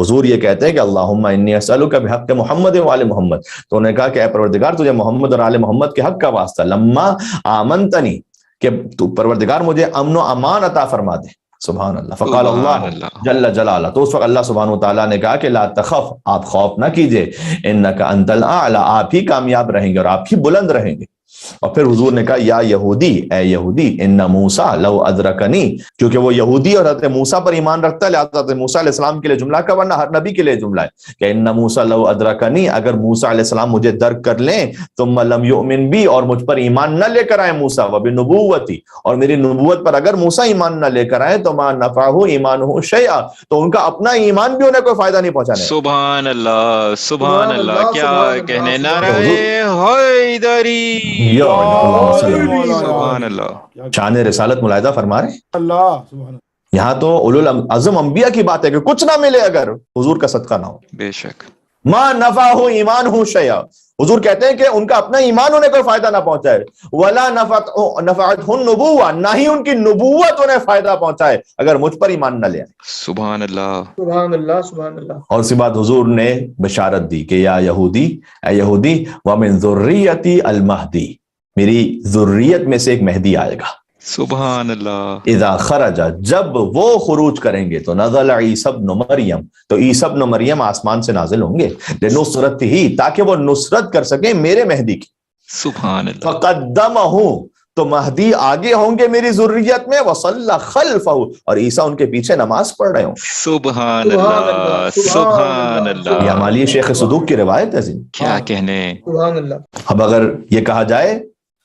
حضور یہ کہتے ہیں کہ اللہم انی اسألک بحق محمد وآل محمد، تو انہوں نے کہا کہ اے پروردگار تجھے محمد اور آل محمد کے حق کا واسطہ، لما آمنتنی، کہ تو پروردگار مجھے امن و امان عطا فرما دے، سبحان اللہ، فقال اللہ جل جلالہ، تو اس وقت اللہ سبحانہ وتعالیٰ نے کہا کہ لا تخف، آپ خوف نہ کیجئے، انک انت الاعلی، آپ ہی کامیاب رہیں گے اور آپ ہی بلند رہیں گے۔ اور پھر حضور نے کہا یا یہودی، اے یہودی، ان موسیٰ لو ادرکنی، کیونکہ وہ یہودی اور حضرت موسیٰ پر ایمان رکھتا ہے، لہذا حضرت موسیٰ علیہ السلام کے لیے جملہ کا، ورنہ ہر نبی کے لیے جملہ ہے کہ ان موسیٰ لو ادرکنی، اگر موسیٰ علیہ السلام مجھے درک کر لیں، ثم لم یؤمن بی، اور مجھ پر ایمان نہ لے کر آئے موسیٰ، وبنبوتی، اور میری نبوت پر اگر موسیٰ ایمان نہ لے کر آئے، تو ما نفعہ ایمانہ شیئا، تو ان کا اپنا ایمان بھی انہیں کوئی فائدہ نہیں پہنچانے۔ سبحان اللہ سبحان اللہ، کیا کہنے، نعرہ حیدری، سبحان اللہ، شان رسالت ملاحظہ فرما رہے ہیں۔ اللہ سبحان یہاں تو اولو العزم انبیاء کی بات ہے کہ کچھ نہ ملے اگر حضور کا صدقہ نہ ہو، بے شک، ما نفعہ ایمانہ شیئا، حضور کہتے ہیں کہ ان کا اپنا ایمان انہیں کوئی فائدہ نہ پہنچائے، ولا نفعتہ النبوہ، نہ ہی ان کی نبوت انہیں فائدہ پہنچائے اگر مجھ پر ایمان نہ لے آئے۔ سبحان اللہ سبحان اللہ سبحان اللہ۔ اور اسی بات حضور نے بشارت دی کہ یا یہودی، اے یہودی، ومن ذریتی المہدی، میری ذریت میں سے ایک مہدی آئے گا، سبحان اللہ، اذا خرج، جب وہ خروج کریں گے، تو نزل عیسی ابن مریم، تو عیسی ابن مریم آسمان سے نازل ہوں گے، لنصرت ہی، تاکہ وہ نصرت کر سکیں میرے مہدی کی، سبحان اللہ، فقدمہ، تو مہدی آگے ہوں گے میری ذریت میں، وصلی خلفہ، اور عیسیٰ ان کے پیچھے نماز پڑھ رہے ہوں۔ سبحان اللہ سبحان یہ اللہ، ہماری شیخ صدوق کی روایت ہے جی۔ کیا کہنے، سبحان اللہ۔ اب اگر یہ کہا جائے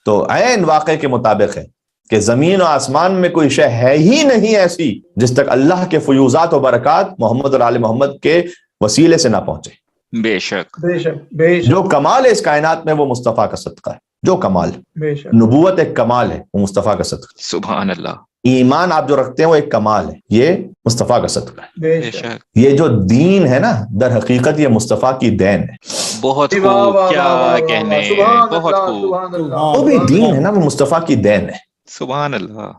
تو عین واقعے کے مطابق ہے کہ زمین و آسمان میں کوئی شے ہے ہی نہیں ایسی جس تک اللہ کے فیوزات و برکات محمد اور آل محمد کے وسیلے سے نہ پہنچے. بے شک بے شک بے شک جو کمال ہے اس کائنات میں وہ مصطفیٰ کا صدقہ ہے. جو کمال بے شک نبوت ایک کمال ہے وہ مصطفیٰ کا صدقہ ہے. سبحان اللہ. ایمان آپ جو رکھتے ہیں وہ ایک کمال ہے یہ مصطفیٰ کا صدقہ ہے. بے بے شک شک. یہ جو دین ہے نا در حقیقت یہ مصطفیٰ کی دین ہے. بہت واہ واہ خوب، واہ کیا واہ واہ کہنے، سبحان بہت اللہ خوب. سبحان اللہ وہ بھی دین ہے نا وہ مصطفیٰ کی دین ہے. سبحان اللہ.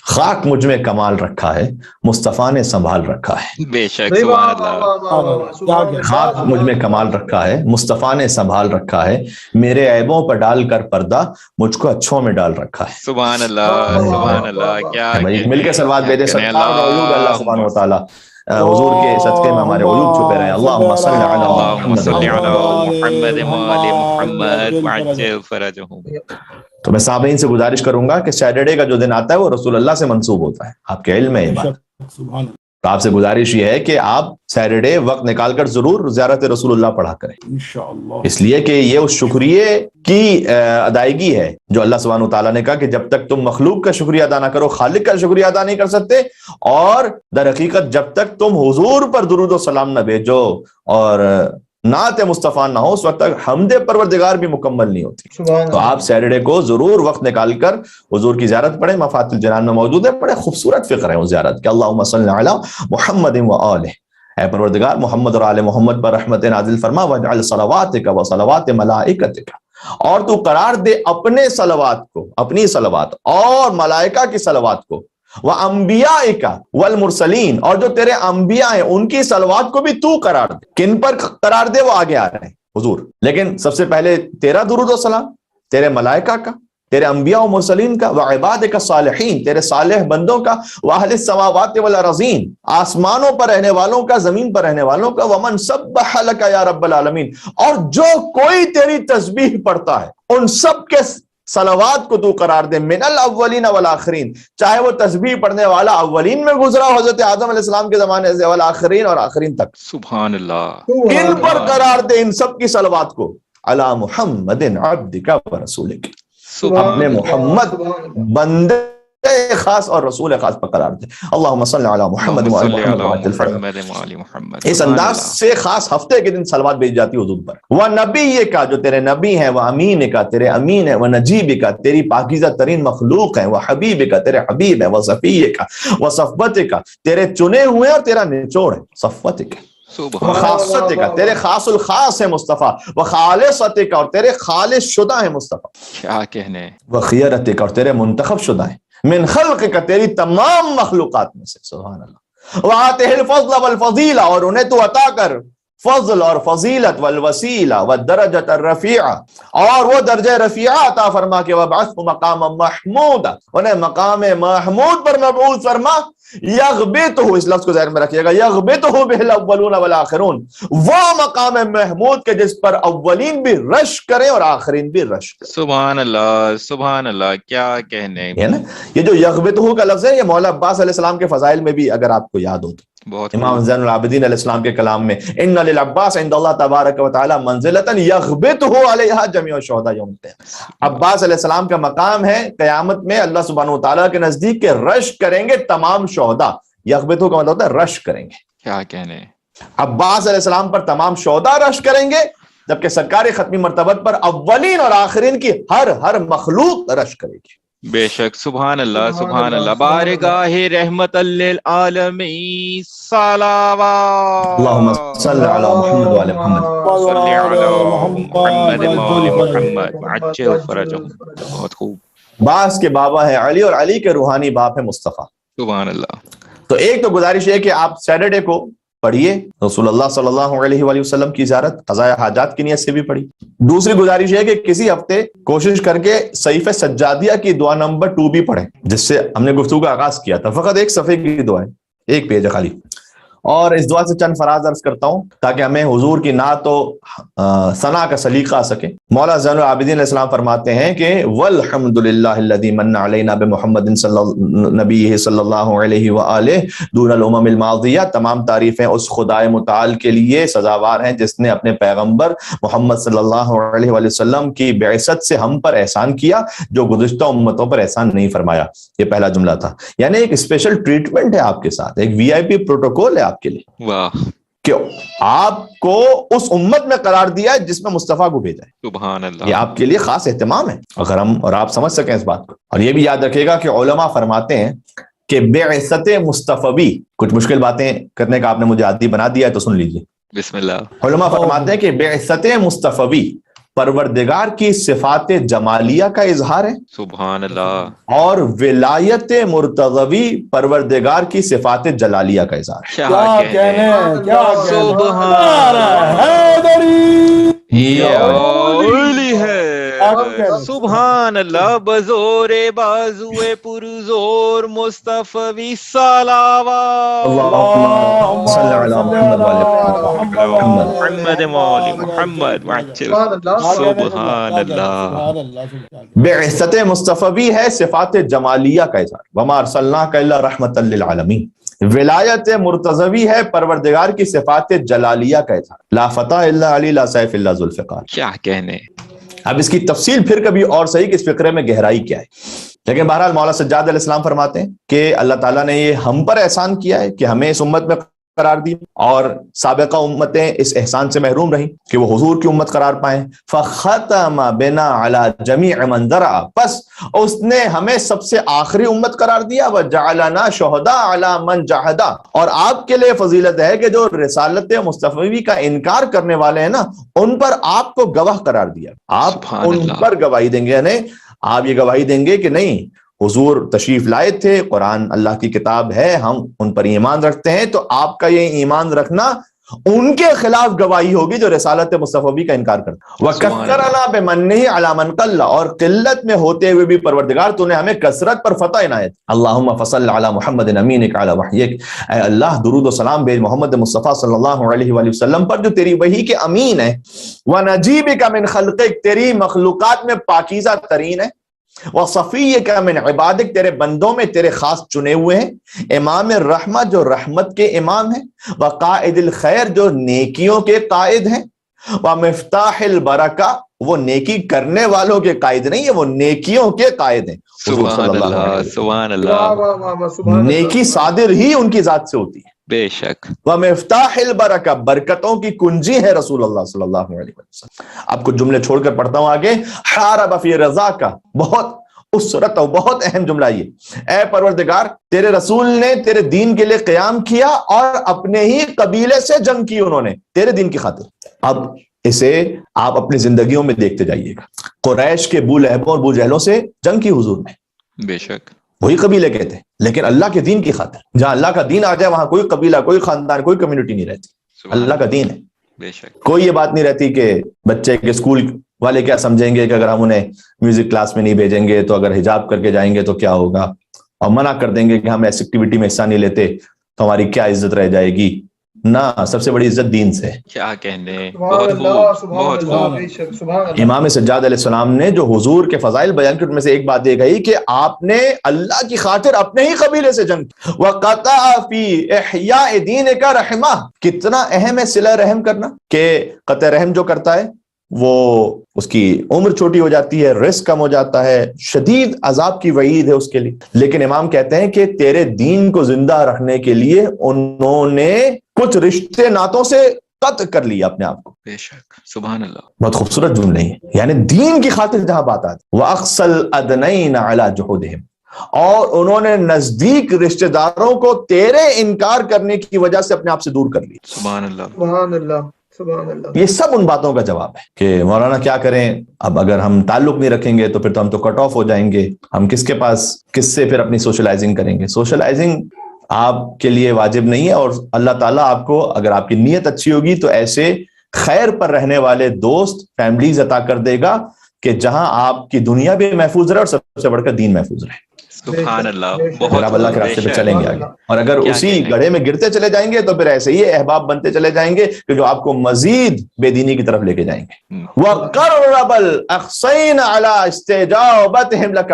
خاک مجھ میں کمال رکھا ہے مصطفیٰ نے سنبھال رکھا ہے. بے شک. واہ سبحان واہ اللہ. واہ واہ واہ سبحان اللہ خاک مجھ میں کمال رکھا ہے مصطفیٰ نے سنبھال رکھا ہے. میرے عیبوں پر ڈال کر پردہ مجھ کو اچھوں میں ڈال رکھا ہے. سبحان اللہ. سبحان اللہ. کیا بھائی مل کے کہنے، سلوات کیا بھیجیں. کہنے. صدقات اور عیوب اللہ سبحانہ و تعالیٰ حضور کے صدقے میں ہمارے عیوب چھپے رہے. اللہم صلی علی اللہم محمد. صلی علی محمد وآل محمد وعجل فرجہم. تو میں سامعین سے گزارش کروں گا کہ سیٹرڈے کا جو دن آتا ہے وہ رسول اللہ سے منسوب ہوتا ہے. آپ کے علم میں یہ بات. سبحان تو آپ سے گزارش یہ ہے کہ آپ سیٹرڈے وقت نکال کر ضرور زیارت رسول اللہ پڑھا کریں. انشاءاللہ. اس لیے کہ یہ اس شکریہ کی ادائیگی ہے جو اللہ سبحانہ وتعالیٰ نے کہا کہ جب تک تم مخلوق کا شکریہ ادا نہ کرو خالق کا شکریہ ادا نہیں کر سکتے. اور در حقیقت جب تک تم حضور پر درود و سلام نہ بھیجو اور نعت مصطفیٰ نہ ہو اس وقت تک حمد پروردگار بھی مکمل نہیں ہوتی. سبحان تو آپ سیٹرڈے کو ضرور وقت نکال کر حضور کی زیارت پڑھیں. مفاتح الجنان میں موجود ہے. بڑے خوبصورت فقر ہے اس زیارت کہ اللہم صلی علی محمد و آلہ. اے پروردگار محمد اور آل محمد پر رحمت نازل فرما واجعل صلواتک و صلوات ملائکتک. اور تو قرار دے اپنے صلوات کو اپنی صلوات اور ملائکہ کی صلوات کو وَأَنْبِيَائِكَ وَالْمُرْسَلِينَ اور جو تیرے انبیاء ہیں ان کی صلوات کو بھی تو قرار دے. کن پر قرار دے وہ آگے آ رہے ہیں حضور. لیکن سب سے پہلے تیرا درود و سلام تیرے ملائکہ کا تیرے انبیاء و مرسلین کا وعبادک الصالحین تیرے صالح بندوں کا واہل السماوات والارضین آسمانوں پر رہنے والوں کا زمین پر رہنے والوں کا ومن سبح لک یا رب العالمین اور جو کوئی تیری تسبیح پڑھتا ہے ان سب کے صلوات کو تو قرار دے من الاولین والآخرین چاہے وہ تسبیح پڑھنے والا اولین میں گزرا حضرت آدم علیہ السلام کے زمانے سے والآخرین اور آخرین تک. سبحان اللہ. کن پر قرار دے ان سب کی صلوات کو علی محمد عبدک و رسولک. اپنے محمد بندے خاص اور رسول خاص پر قرار دے. اللہم صلی علی محمد و آل محمد. اس انداز سے خاص ہفتے کے دن صلوات بھیج جاتی حضور پر. وہ نبی کا جو تیرے نبی ہیں وہ امین کا تیرے امین ہے وہ نجیب کا تیری پاکیزہ ترین مخلوق ہے وہ حبیب کا تیرے حبیب ہے وہ صفی کا وہ صفوت کا تیرے چنے ہوئے اور تیرا نچوڑ ہے صفوت کا وخاصت کا تیرے خاص الخاص ہے مصطفیٰ وخالصت کا اور تیرے خالص شدہ ہے مصطفیٰ. کیا کہنے. وخیرت کا اور تیرے منتخب شدہ ہیں من خلق کا تیری تمام مخلوقات میں سے. سبحان اللہ. وآتہ الفضل والفضیلہ اور انہیں تو عطا کر فضل اور فضیلت والوسیلہ والدرجۃ الرفیعہ اور وہ درجہ رفیعہ عطا فرما کے وابعثہ مقاما محمودا انہیں مقام محمود پر مبعوث فرما. یغبطہ اس لفظ کو ذہن میں رکھیے گا یغبطہ بہ الاولون والآخرون وہ مقام محمود کے جس پر اولین بھی رش کریں اور آخرین بھی رش کریں. سبحان اللہ. سبحان اللہ. کیا کہنے. یہ جو یغبطہ کا لفظ ہے یہ مولا عباس علیہ السلام کے فضائل میں بھی اگر آپ کو یاد ہو تو بہت امام زین العابدین علیہ السلام کے کلام میں ان للعباس عند اللہ تبارک و تعالی منزلۃ یغبطہ علیہا جمیع الشہداء یوم القیامہ. عباس علیہ السلام کا مقام ہے قیامت میں اللہ سبحانہ و تعالیٰ کے نزدیک کے رش کریں گے تمام شہداء. یغبطہ کا مطلب ہوتا ہے رش کریں گے. کیا کہنے. عباس علیہ السلام پر تمام شہداء رش کریں گے جبکہ سرکار ختمی مرتبت پر اولین اور آخرین کی ہر مخلوق رش کرے گی. بے شک. سبحان اللہ. سبحان اللہ. بارگاہ رحمت للعالمین صلوات. اللہم صلی علی محمد و آل محمد. صلی علی محمد و آل محمد وعجل فرجہم. بہت خوب. باس کے بابا ہے علی اور علی کے روحانی باپ ہے مصطفیٰ. سبحان اللہ. تو ایک تو گزارش ہے کہ آپ سیٹرڈے کو پڑھیے رسول اللہ صلی اللہ علیہ وآلہ وسلم کی زیارت قضاء حاجات کی نیت سے بھی پڑھی. دوسری گزارش ہے کہ کسی ہفتے کوشش کر کے صحیفہ سجادیہ کی دعا نمبر 2 بھی پڑھیں جس سے ہم نے گفتگو کا آغاز کیا تھا. فقط ایک صفحے کی دعا ہے ایک پیج خالی. اور اس دعا سے چند فراز عرض کرتا ہوں تاکہ ہمیں حضور کی نعت و ثنا کا سلیقہ آ سکے۔ مولا زین العابدین علیہ السلام فرماتے ہیں کہ والحمد للہ الذی من علینا بمحمد نبی صلی اللہ علیہ وآلہ دون الامم الماضیہ، تمام تعریفیں اس خدائے متعال کے لیے سزاوار ہیں جس نے اپنے پیغمبر محمد صلی اللہ علیہ وآلہ وسلم کی بعثت سے ہم پر احسان کیا جو گزشتہ امتوں پر احسان نہیں فرمایا۔ یہ پہلا جملہ تھا، یعنی ایک اسپیشل ٹریٹمنٹ ہے آپ کے ساتھ، ایک وی آئی پی پروٹوکول ہے آپ کے لیے، واہ کہ آپ کو اس امت میں قرار دیا ہے جس میں مصطفیٰ کو بھیجا ہے۔ سبحان اللہ، یہ آپ کے لیے خاص اہتمام ہے، اگر ہم اور آپ سمجھ سکیں اس بات کو۔ اور یہ بھی یاد رکھے گا کہ علماء فرماتے ہیں کہ بعثت مصطفی، کچھ مشکل باتیں کرنے کا آپ نے مجھے عادی بنا دیا ہے تو سن لیجیے۔ بسم اللہ۔ علماء فرماتے ہیں کہ بعثت مصطفی پروردگار کی صفات جمالیہ کا اظہار ہے، سبحان اللہ، اور ولایت مرتضوی پروردگار کی صفات جلالیہ کا اظہار ہے۔ کیا کہنے، کیا کہنے، سبحان حیدری یہ اولی ہے، آپ کہہ سبحان اللہ، بزور بازوئے پرزور مصطفی صلوات اللہم صلی علی محمد وعلی محمد مولی محمد وعجل، سبحان اللہ۔ بعثت مصطفی ہے صفات جمالیہ کا اظہار، وما ارسلناک الا رحمۃ للعالمین۔ ولایت مرتضوی ہے پروردگار کی صفات جلالیہ کا اظہار، لا فتح الا علی لا سیف الا ذوالفقار۔ کیا کہنے، اب اس کی تفصیل پھر کبھی اور صحیح کہ اس فقرے میں گہرائی کیا ہے، لیکن بہرحال مولا سجاد علیہ السلام فرماتے ہیں کہ اللہ تعالیٰ نے یہ ہم پر احسان کیا ہے کہ ہمیں اس امت میں قرار دی، اور سابقہ امتیں اس احسان سے محروم رہیں کہ وہ حضور کی امت قرار پائیں۔ فختم بنا علی جمیع من ذرا، بس اس نے ہمیں سب سے آخری امت قرار دیا، وجعلنا شہداء علی من جاہدا، اور آپ کے لیے فضیلت ہے کہ جو رسالت مصطفی کا انکار کرنے والے ہیں نا، ان پر آپ کو گواہ قرار دیا، آپ سبحان ان اللہ۔ پر گواہی دیں گے، یعنی آپ یہ گواہی دیں گے کہ نہیں حضور تشریف لائے تھے، قرآن اللہ کی کتاب ہے، ہم ان پر ایمان رکھتے ہیں، تو آپ کا یہ ایمان رکھنا ان کے خلاف گواہی ہوگی جو رسالت مصطفی کا انکار کرتے۔ وَكَثَّرَنَا بِمَنِّهِ عَلَى مَنْ قَلَّ، اور قلت میں ہوتے ہوئے بھی پروردگار تو نے ہمیں کثرت پر فتح عنایت۔ اللہم فصل علی محمد امینک علی وحیک، اے اللہ درود و سلام بھیج محمد مصطفیٰ صلی اللہ علیہ وآلہ وسلم پر جو تیری وحی کے امین ہے، وَنَجِيبِكَ مِنْ خَلْقِكَ، تیری مخلوقات میں پاکیزہ ترین ہے، وَصَفِيِّكَ مِنْ عِبَادِكَ، تیرے بندوں میں تیرے خاص چنے ہوئے ہیں، امام الرحمہ جو رحمت کے امام ہیں، وقائد الخیر جو نیکیوں کے قائد ہیں، ومفتاح البرکہ وہ نیکی کرنے والوں کے قائد نہیں ہے، وہ نیکیوں کے قائد ہیں۔ حضور صلی سبحان اللہ علیہ اللہ، وسلم، سبحان واہ اللہ، واہ واہ واہ، سبحان اللہ۔ نیکی صادر ہی ان کی ذات سے ہوتی ہے۔ بے شک، ومفتاح البرکہ، برکتوں کی کنجی ہے رسول اللہ صلی اللہ علیہ وسلم۔ اب کچھ جملے چھوڑ کر پڑھتا ہوں آگے۔ حارب فی رضا کا، بہت اسرت اور بہت اہم جملہ یہ، اے پروردگار تیرے رسول نے تیرے دین کے لیے قیام کیا اور اپنے ہی قبیلے سے جنگ کی انہوں نے تیرے دین کی خاطر۔ اب اسے آپ اپنی زندگیوں میں دیکھتے جائیے گا، قریش کے بو لہبوں اور بو جہلوں سے جنگ کی حضور نے، بے شک، وہی قبیلے کہتے ہیں، لیکن اللہ کے دین کی خاطر، جہاں اللہ کا دین آ جائے وہاں کوئی قبیلہ، کوئی خاندان، کوئی کمیونٹی نہیں رہتی، سبحان اللہ کا دین ہے۔ بے شک، کوئی یہ بات نہیں رہتی کہ بچے کے اسکول والے کیا سمجھیں گے کہ اگر ہم انہیں میوزک کلاس میں نہیں بھیجیں گے تو اگر حجاب کر کے جائیں گے تو کیا ہوگا، اور منع کر دیں گے کہ ہم ایسی ایکٹیویٹی میں حصہ نہیں لیتے تو ہماری کیا عزت رہ جائے گی۔ نہ، سب سے بڑی عزت دین سے۔ کیا کہنے، سبحان بہت اللہ، خوب، سبحان بہت اللہ، خوب، بے شک، سبحان اللہ۔ امام سجاد علیہ السلام نے جو حضور کے فضائل بیان کی ان میں سے ایک بات یہ کہی کہ آپ نے اللہ کی خاطر اپنے ہی قبیلے سے جنگ کی۔ وَقَطَعَ فِي إِحْيَاءِ دِينِكَ رَحْمَةً، کتنا اہم ہے صلہ رحم کرنا، کہ قطع رحم جو کرتا ہے وہ اس کی عمر چھوٹی ہو جاتی ہے، رزق کم ہو جاتا ہے، شدید عذاب کی وعید ہے اس کے لیے۔ لیکن امام کہتے ہیں کہ تیرے دین کو زندہ رکھنے کے لیے انہوں نے کچھ رشتے ناتوں سے قطع کر لیا اپنے آپ کو۔ بے شک، سبحان اللہ، بہت خوبصورت جملے ہیں، یعنی دین کی خاطر جہاں بات آتی، وَأَقْصَى الْأَدْنَيْنَ عَلَى جُحُودِهِمْ، اور انہوں نے نزدیک رشتہ داروں کو تیرے انکار کرنے کی وجہ سے اپنے آپ سے دور کر لیا۔ سبحان اللہ، سبحان اللہ، سبحان اللہ۔ یہ سب ان باتوں کا جواب ہے کہ مولانا کیا کریں، اب اگر ہم تعلق نہیں رکھیں گے تو پھر تو ہم تو کٹ آف ہو جائیں گے، ہم کس کے پاس، کس سے پھر اپنی سوشلائزنگ کریں گے۔ سوشلائزنگ آپ کے لیے واجب نہیں ہے، اور اللہ تعالیٰ آپ کو، اگر آپ کی نیت اچھی ہوگی تو ایسے خیر پر رہنے والے دوست، فیملیز عطا کر دے گا کہ جہاں آپ کی دنیا بھی محفوظ رہے اور سب سے بڑھ کر دین محفوظ رہے۔ سبحان اللہ، بے شک، بہت پھر آپ اللہ کے بے راستے پہ شک۔ چلیں گے سبحان آگے، اللہ۔ اور اگر کیا اسی کہنے۔ گڑھے میں گرتے چلے جائیں گے تو پھر ایسے ہی احباب بنتے چلے جائیں گے کہ جو آپ کو مزید بے دینی کی طرف لے کے جائیں گے۔ وَقَرَّبَ الْأَخْصَيْنَ عَلَىٰ اسْتِجَابَتِهِمْ لَكَ،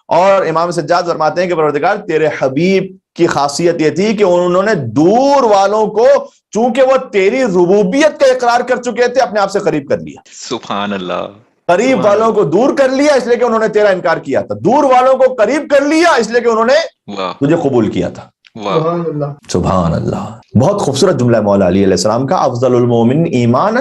اور امام سجاد فرماتے ہیں کہ پروردگار تیرے حبیب کی خاصیت یہ تھی کہ انہوں نے دور والوں کو، چونکہ وہ تیری ربوبیت کا اقرار کر چکے تھے، اپنے آپ سے قریب کر لیا۔ سبحان اللہ، قریب سبحان والوں کو دور کر لیا اس لیے کہ انہوں نے تیرا انکار کیا تھا، دور والوں کو قریب کر لیا اس لیے کہ انہوں نے واہ تجھے قبول کیا تھا۔ واہ، سبحان اللہ۔ سبحان اللہ، بہت خوبصورت جملہ ہے مولا علی علیہ السلام کا، افضل المومن ایمانا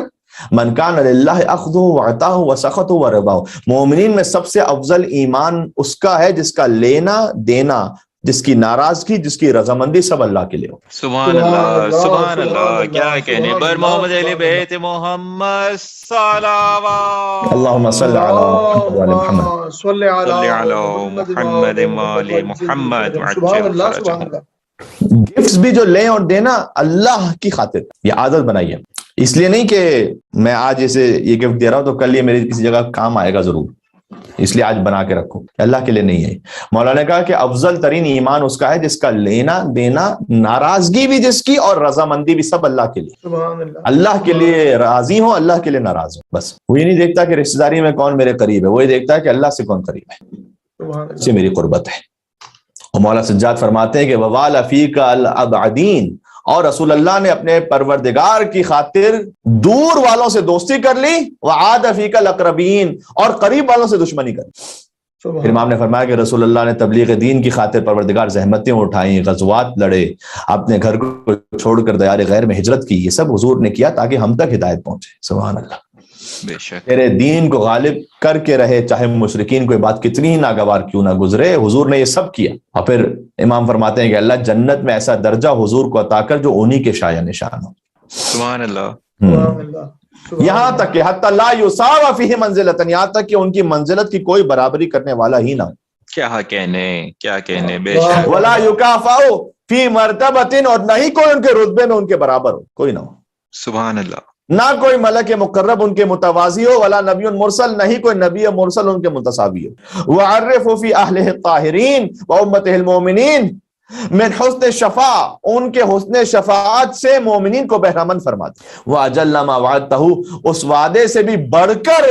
من کان للہ اخذہ وعطاہ وسخطہ ورضاہ، مومنین میں سب سے افضل ایمان اس کا ہے جس کا لینا دینا، جس کی ناراضگی، جس کی رضامندی سب اللہ کے لیے ہو۔ سبحان اللہ، سبحان اللہ، سبحان کیا اللہ، کہنے۔ سبحان بر اللہ، محمد علی سبحان بیت محمد صلوات اللہم صل علی محمد وعلی محمد۔ صلی صلی علی علی محمد وعلی محمد سبحان اللہ، وعجل سبحان فرجہم۔ اللہ۔ گفٹس بھی جو لیں اور دینا اللہ کی خاطر، یہ عادت بنائیے، اس لیے نہیں کہ میں آج اسے یہ گفٹ دے رہا ہوں تو کل یہ میری کسی جگہ کام آئے گا ضرور، اس لیے آج بنا کے رکھو، اللہ کے لیے نہیں ہے۔ مولانا نے کہا کہ افضل ترین ایمان اس کا ہے جس کا لینا دینا، ناراضگی بھی جس کی اور رضامندی بھی سب اللہ کے لیے، سبحان اللہ۔ اللہ کے لیے راضی ہوں، اللہ کے لیے ناراض ہوں، بس۔ وہ یہ نہیں دیکھتا کہ رشتہ داری میں کون میرے قریب ہے، وہ یہ دیکھتا ہے کہ اللہ سے کون قریب ہے، سبحان اس سے اللہ۔ میری قربت ہے۔ اور مولا سجاد فرماتے ہیں کہ وَوَالَ فِيكَ الْأَبْعَدِينَ، اور رسول اللہ نے اپنے پروردگار کی خاطر دور والوں سے دوستی کر لی، وَعَادَ فِيكَ الْأَقْرَبِينَ، اور قریب والوں سے دشمنی کر لی۔ پھر امام نے فرمایا کہ رسول اللہ نے تبلیغ دین کی خاطر پروردگار زحمتیں اٹھائیں، غزوات لڑے، اپنے گھر کو چھوڑ کر دیار غیر میں ہجرت کی، یہ سب حضور نے کیا تاکہ ہم تک ہدایت پہنچے۔ سبحان اللہ، بے شک، تیرے دین کو غالب کر کے رہے، چاہے مشرکین کو یہ بات کتنی ہی ناگوار کیوں نہ گزرے، حضور نے یہ سب کیا۔ اور پھر امام فرماتے ہیں کہ اللہ جنت میں ایسا درجہ حضور کو عطا کر جو انہی کے شایع نشان ہو۔ سبحان اللہ، سبحان اللہ، سبحان یہاں اللہ۔ تک کہ حتی لا یساوی فیہ منزلۃ، یہاں تک کہ ان کی منزلت کی کوئی برابری کرنے والا ہی نہ ہو۔ کیا کہنے، کیا کہنے، بے شک، ولا یکافأ فی مرتبۃ، اور نہ ہی کوئی ان کے رتبے میں ان کے برابر ہو، کوئی نہ ہو، سبحان اللہ، نہ کوئی ملک مقرب ان کے متوازی ہو، ولا نبی مرسل، نہ ہی کوئی نبی مرسل ان کے متساوی ہو۔ وعرف فی اہلہ الطاہرین و امتہ المؤمنین من حسن شفاع، ان کے حسن شفاعت سے مومنین کو بہرامند فرماتے۔ وَأَجَلَّ مَا وَعَدتَّهُ، اس وعدے سے بھی بڑھ کر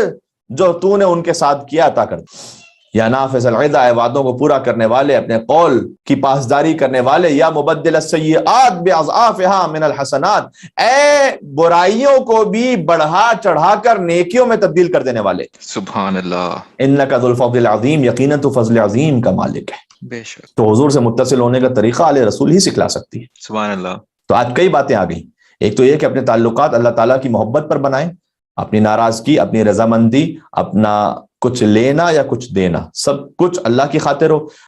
جو تو نے ان کے ساتھ کیا عطا کر دیا۔ یا نافذ العدہ، وعدوں کو پورا کرنے والے، اپنے قول کی پاسداری کرنے والے، یا مبدل السیئات باضعافها من الحسنات، اے برائیوں کو بھی بڑھا چڑھا کر نیکیوں میں تبدیل کر دینے والے۔ سبحان اللہ، انک ذو الفضل العظیم، یقیناً تو فضل عظیم کا مالک ہے۔ بے شک، تو حضور سے متصل ہونے کا طریقہ آل رسول ہی سکھلا سکتی ہے۔ سبحان اللہ، تو آج کئی باتیں آ گئیں، ایک تو یہ کہ اپنے تعلقات اللہ تعالیٰ کی محبت پر بنائیں، اپنی ناراضگی، اپنی رضامندی، اپنا کچھ لینا یا کچھ دینا، سب کچھ اللہ کی خاطر ہو۔